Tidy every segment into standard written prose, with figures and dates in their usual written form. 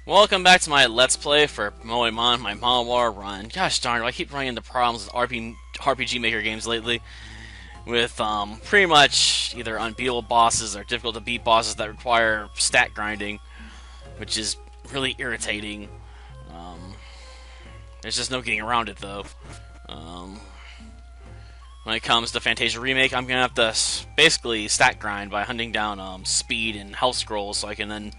Welcome back to my Let's Play for Moemon, my Manhwa run. Gosh darn it, I keep running into problems with RPG Maker games lately. With pretty much either unbeatable bosses or difficult to beat bosses that require stat grinding, which is really irritating. Um, there's just no getting around it though. Um, when it comes to Fantasia Remake, I'm gonna have to basically stat grind by hunting down speed and health scrolls so I can then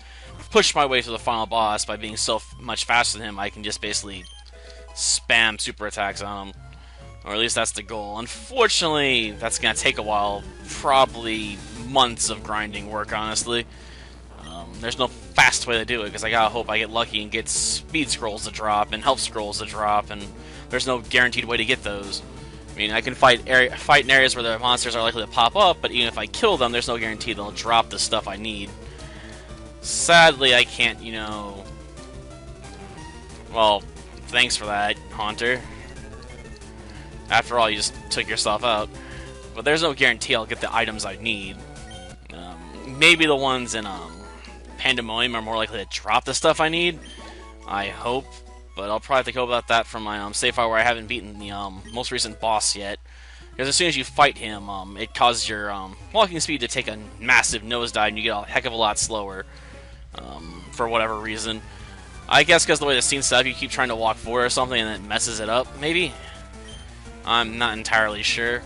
push my way to the final boss. By being so much faster than him, I can just basically spam super attacks on him. Or at least that's the goal. Unfortunately, that's going to take a while. Probably months of grinding work, honestly. There's no fast way to do it, because I gotta hope I get lucky and get speed scrolls to drop and health scrolls to drop, and there's no guaranteed way to get those. I mean, I can fight in areas where the monsters are likely to pop up, but even if I kill them, there's no guarantee they'll drop the stuff I need. Sadly, I can't, Well, thanks for that, Haunter. After all, you just took yourself out. But there's no guarantee I'll get the items I need. Maybe the ones in Pandemonium are more likely to drop the stuff I need. I hope. But I'll probably have to go about that from my save file where I haven't beaten the most recent boss yet. Because as soon as you fight him, it causes your walking speed to take a massive nosedive and you get a heck of a lot slower. For whatever reason. I guess because the way the scene's set up, you keep trying to walk forward or something and it messes it up, maybe? I'm not entirely sure.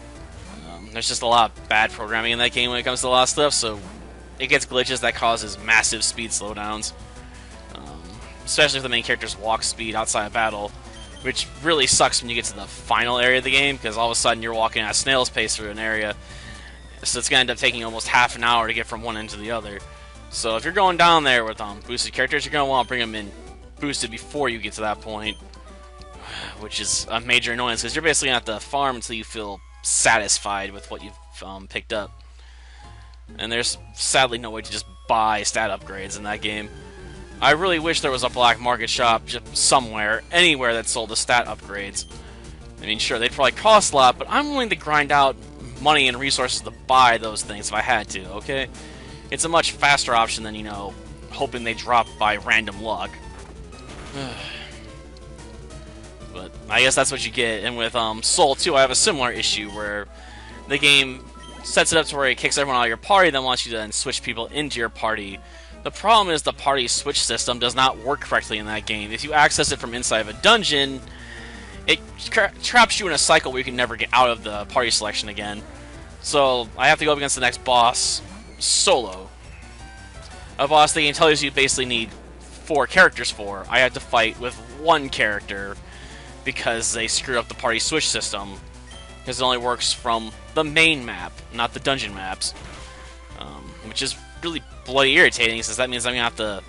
There's just a lot of bad programming in that game when it comes to a lot of stuff, so it gets glitches that causes massive speed slowdowns. Especially if the main character's walk speed outside of battle, which really sucks when you get to the final area of the game, because all of a sudden you're walking at a snail's pace through an area, so it's going to end up taking almost half an hour to get from one end to the other. So if you're going down there with boosted characters, you're going to want to bring them in boosted before you get to that point, which is a major annoyance, because you're basically going to have to farm until you feel satisfied with what you've picked up. And there's sadly no way to just buy stat upgrades in that game. I really wish there was a black market shop just somewhere, anywhere that sold the stat upgrades. I mean, sure, they'd probably cost a lot, but I'm willing to grind out money and resources to buy those things if I had to, okay? It's a much faster option than, hoping they drop by random luck. But I guess that's what you get. And with Soul 2, I have a similar issue where the game sets it up to where it kicks everyone out of your party, then wants you to then switch people into your party. The problem is the party switch system does not work correctly in that game. If you access it from inside of a dungeon, it traps you in a cycle where you can never get out of the party selection again. So I have to go up against the next boss solo. A boss the game tells you basically need 4 characters for. I had to fight with 1 character because they screwed up the party switch system. Because it only works from the main map, not the dungeon maps. Which is really bloody irritating, since that means I'm going to have to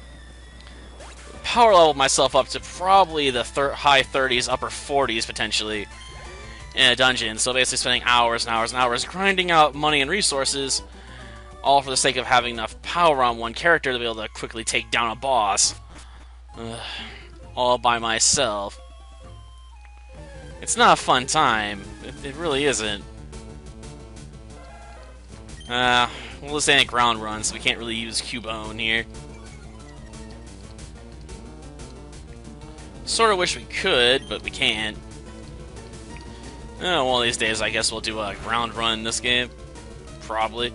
power level myself up to probably the high 30s, upper 40s potentially in a dungeon. So basically spending hours and hours and hours grinding out money and resources, all for the sake of having enough power on 1 character to be able to quickly take down a boss. All by myself. It's not a fun time. It really isn't. Well, this ain't a ground run, so we can't really use cubone here. Sort of wish we could, but we can't. One of these days, I guess we'll do a ground run in this game. Probably.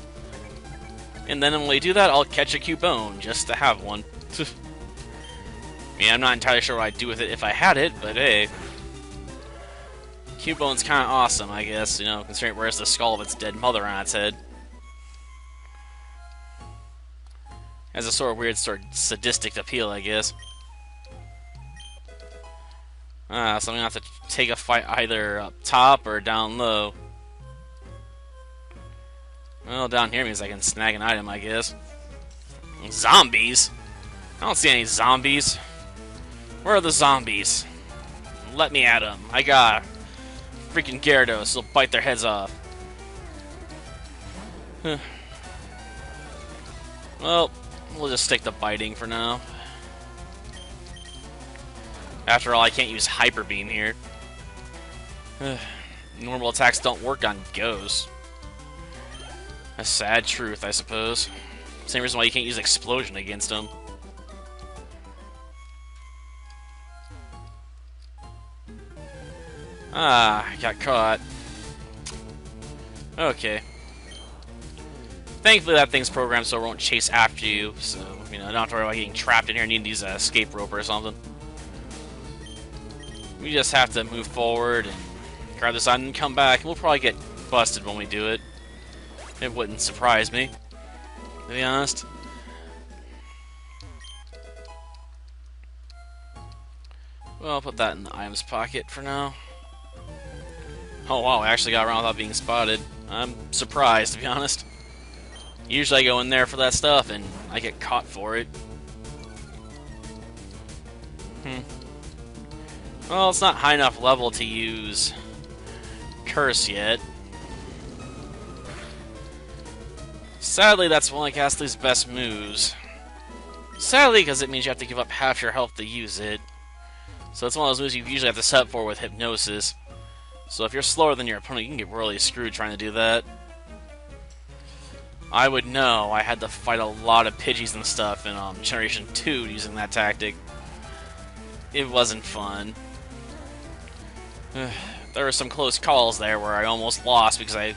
And then when we do that, I'll catch a cubone, just to have one. I mean, I'm not entirely sure what I'd do with it if I had it, but hey. Cubone's kind of awesome, I guess, considering it wears the skull of its dead mother on its head. Has a sort of weird, sadistic appeal, I guess. So I'm gonna have to take a fight either up top or down low. Well, down here means I can snag an item, I guess. Zombies? I don't see any zombies. Where are the zombies? Let me at them. I got freaking Gyarados, so bite their heads off. Well, we'll just stick to biting for now. After all, I can't use Hyper Beam here. Normal attacks don't work on ghosts. A sad truth, I suppose. Same reason why you can't use Explosion against them. Ah, I got caught. Okay. Thankfully that thing's programmed so it won't chase after you, so, you know, don't have to worry about getting trapped in here and needing to use an escape rope or something. We just have to move forward and grab this item and come back, and we'll probably get busted when we do it. It wouldn't surprise me, to be honest. Well, I'll put that in the items pocket for now. Oh wow, I actually got around without being spotted. I'm surprised, to be honest. Usually I go in there for that stuff, and I get caught for it. Well, it's not high enough level to use Curse yet. Sadly, that's one of Ghastly's best moves. Sadly, because it means you have to give up half your health to use it. So it's one of those moves you usually have to set up for with Hypnosis. So if you're slower than your opponent, you can get really screwed trying to do that. I would know. I had to fight a lot of Pidgeys and stuff in Generation 2 using that tactic. It wasn't fun. There were some close calls there where I almost lost because I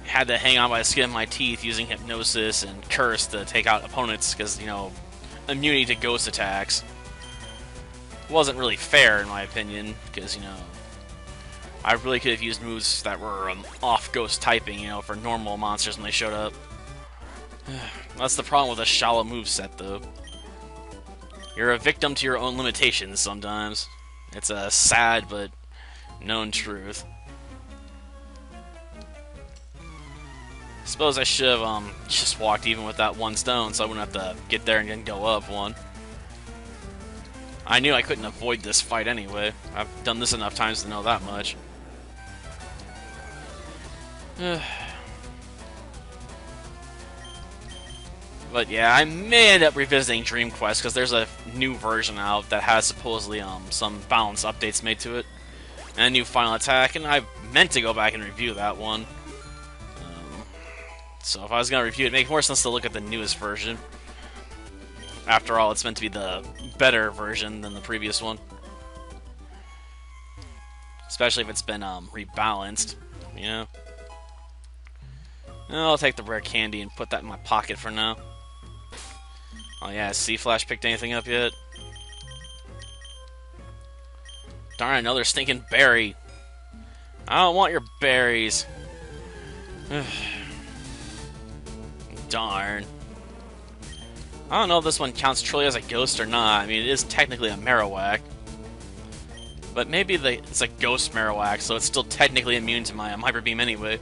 had to hang on by the skin of my teeth using Hypnosis and Curse to take out opponents because, you know, immunity to ghost attacks. Wasn't really fair in my opinion because, you know, I really could have used moves that were off ghost typing, you know, for normal monsters when they showed up. That's the problem with a shallow moveset, though. You're a victim to your own limitations sometimes. It's a sad but known truth. Suppose I should have just walked even with that one stone so I wouldn't have to get there and then go up one. I knew I couldn't avoid this fight anyway. I've done this enough times to know that much. But yeah, I may end up revisiting Dream Quest because there's a new version out that has supposedly some balance updates made to it. And a new final attack, and I meant to go back and review that one. So if I was going to review it, it'd make more sense to look at the newest version. After all, it's meant to be the better version than the previous one. Especially if it's been rebalanced, you know? I'll take the rare candy and put that in my pocket for now. Oh yeah, has C-Flash picked anything up yet? Darn, another stinking berry. I don't want your berries. Darn. I don't know if this one counts truly as a ghost or not. I mean, it is technically a Marowak. But maybe it's a ghost Marowak, so it's still technically immune to my Hyper Beam anyway.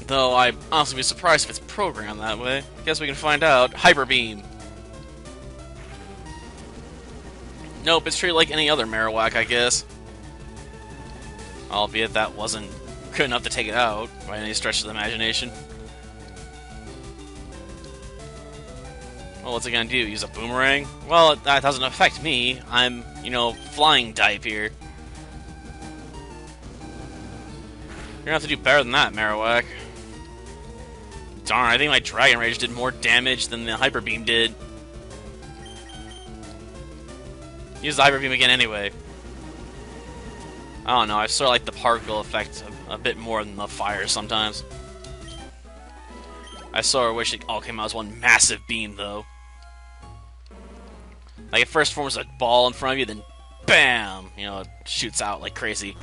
Though I'd honestly be surprised if it's programmed that way. Guess we can find out. Hyper Beam. Nope, it's treated like any other Marowak, I guess. Albeit that wasn't good enough to take it out by any stretch of the imagination. Well, what's it gonna do? Use a boomerang? Well, that doesn't affect me. I'm, you know, flying type here. You're gonna have to do better than that, Marowak. Darn, I think my Dragon Rage did more damage than the Hyper Beam did. Use the Hyper Beam again anyway. I don't know, I sort of like the particle effect a bit more than the fire sometimes. I sort of wish it all came out as one massive beam, though. Like, it first forms a ball in front of you, then BAM! You know, it shoots out like crazy.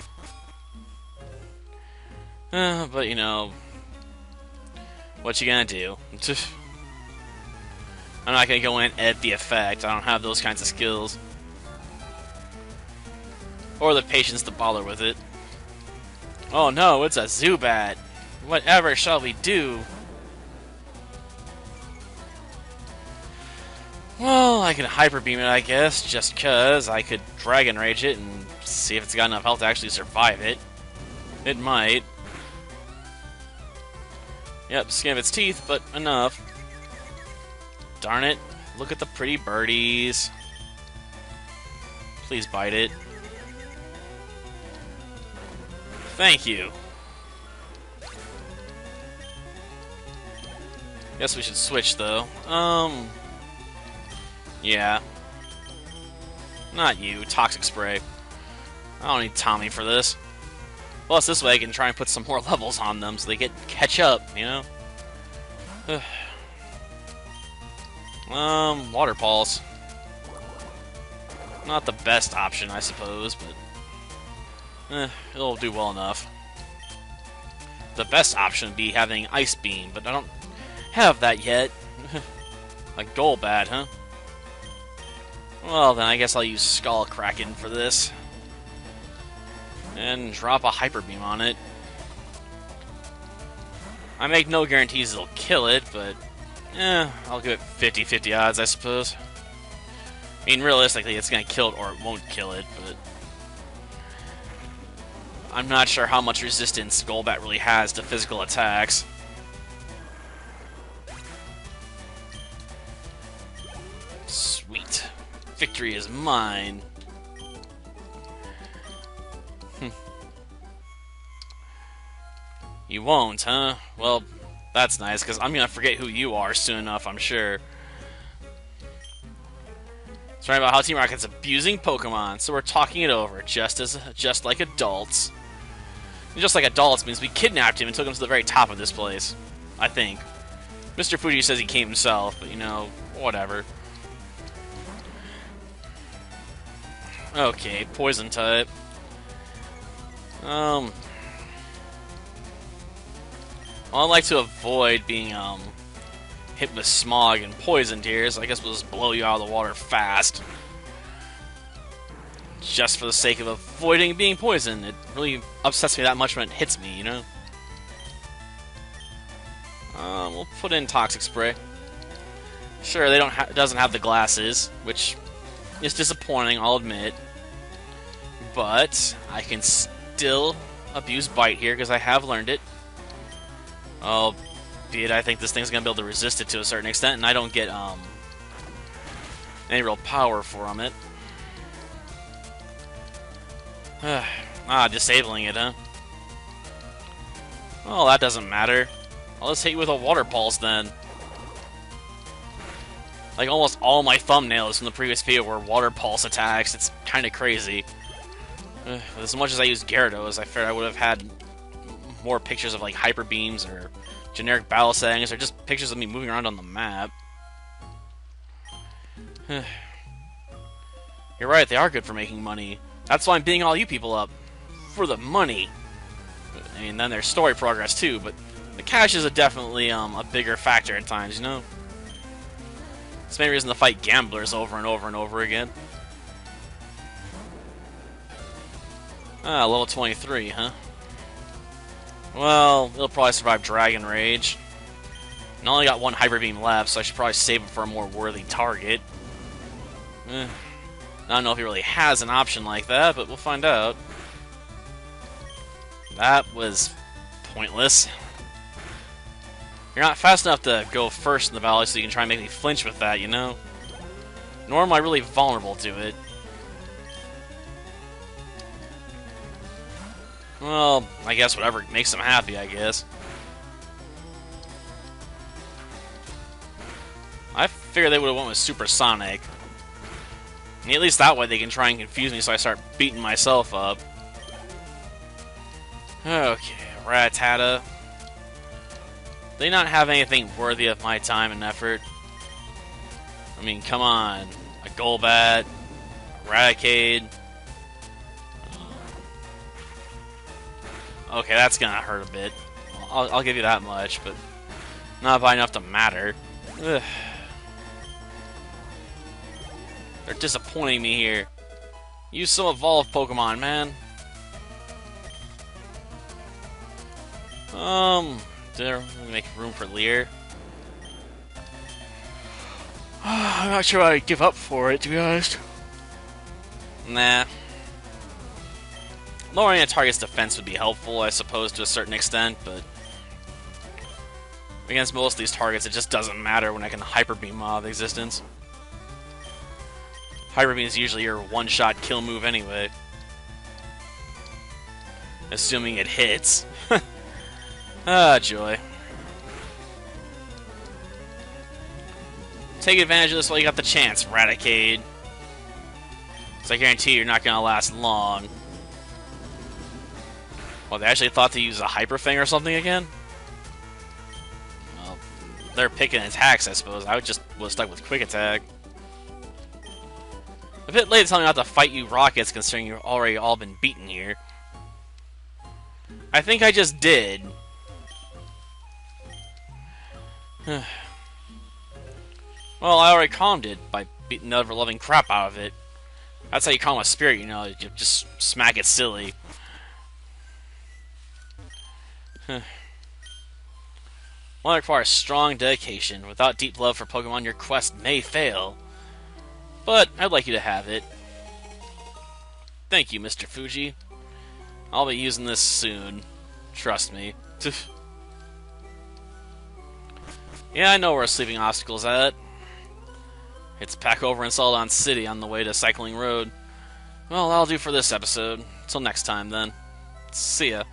But, you know, what you gonna do? I'm not gonna go in and edit the effect. I don't have those kinds of skills. Or the patience to bother with it. Oh no, it's a Zubat! Whatever shall we do? Well, I can Hyper Beam it, I guess, just cause I could Dragon Rage it and see if it's got enough health to actually survive it. It might. Yep, skin of its teeth, but enough. Darn it. Look at the pretty birdies. Please bite it. Thank you. Guess we should switch, though. Yeah. Not you. Toxic Spray. I don't need Tommy for this. Plus, this way I can try and put some more levels on them so they catch up, you know? Water pulse. Not the best option, I suppose, but it'll do well enough. The best option would be having Ice Beam, but I don't have that yet. Like Golbat, huh? Well, then I guess I'll use Skull Kraken for this. And drop a Hyper Beam on it. I make no guarantees it'll kill it, but I'll give it 50-50 odds, I suppose. I mean, realistically, it's going to kill it or it won't kill it, but I'm not sure how much resistance Golbat really has to physical attacks. Sweet. Victory is mine. You won't, huh? Well, that's nice, because I'm going to forget who you are soon enough, I'm sure. It's right about how Team Rocket's abusing Pokemon, so we're talking it over, just like adults. And just like adults means we kidnapped him and took him to the very top of this place, I think. Mr. Fuji says he came himself, but you know, whatever. Okay, poison type. Well, I like to avoid being hit with smog and poisoned here, so I guess we'll just blow you out of the water fast. Just for the sake of avoiding being poisoned. It really upsets me that much when it hits me, you know? We'll put in Toxic Spray. Sure, it doesn't have the glasses, which is disappointing, I'll admit. But I can still abuse Bite here, because I have learned it. Albeit I think this thing's going to be able to resist it to a certain extent, and I don't get any real power from it. Disabling it, huh? Well, that doesn't matter. I'll just hit you with a Water Pulse, then. Like, almost all my thumbnails from the previous video were Water Pulse attacks. It's kind of crazy. As much as I use Gyarados, I fear I would have had more pictures of, like, Hyper Beams or generic battle settings, or just pictures of me moving around on the map. You're right, they are good for making money. That's why I'm beating all you people up. For the money. I mean, then there's story progress too, but the cash is definitely a bigger factor at times, you know? It's the main reason to fight gamblers over and over and over again. Level 23, huh? Well, it'll probably survive Dragon Rage. And I only got one Hyper Beam left, so I should probably save it for a more worthy target. I don't know if he really has an option like that, but we'll find out. That was pointless. You're not fast enough to go first in the battle, so you can try and make me flinch with that, you know? Nor am I really vulnerable to it. Well, I guess whatever makes them happy, I guess. I figured they would have went with Supersonic. And at least that way they can try and confuse me so I start beating myself up. Okay, Rattata. They not have anything worthy of my time and effort. I mean, come on. A Golbat, a Raticate. Okay, that's gonna hurt a bit. I'll give you that much, but not by enough to matter. Ugh. They're disappointing me here. Use some evolved Pokemon, man. Did I make room for Leer? I'm not sure I'd give up for it, to be honest. Nah. Lowering a target's defense would be helpful, I suppose, to a certain extent, but against most of these targets, it just doesn't matter when I can Hyper Beam out of existence. Hyper Beam is usually your one-shot kill move anyway. Assuming it hits. Ah, joy. Take advantage of this while you got the chance, Raticate. Because I guarantee you're not going to last long. Well, they actually thought to use a Hyper Fang or something again? Well, they're picking attacks, I suppose. I would have stuck with Quick Attack. A bit late to tell me not to fight you Rockets, considering you've already all been beaten here. I think I just did. Well, I already calmed it by beating the ever-loving crap out of it. That's how you calm a spirit, you know. You just smack it silly. One requires strong dedication. Without deep love for Pokemon, your quest may fail. But I'd like you to have it. Thank you, Mr. Fuji. I'll be using this soon. Trust me. Yeah, I know where Sleeping Obstacle's at. It's back over in Celadon City on the way to Cycling Road. Well, that'll do for this episode. Till next time, then. See ya.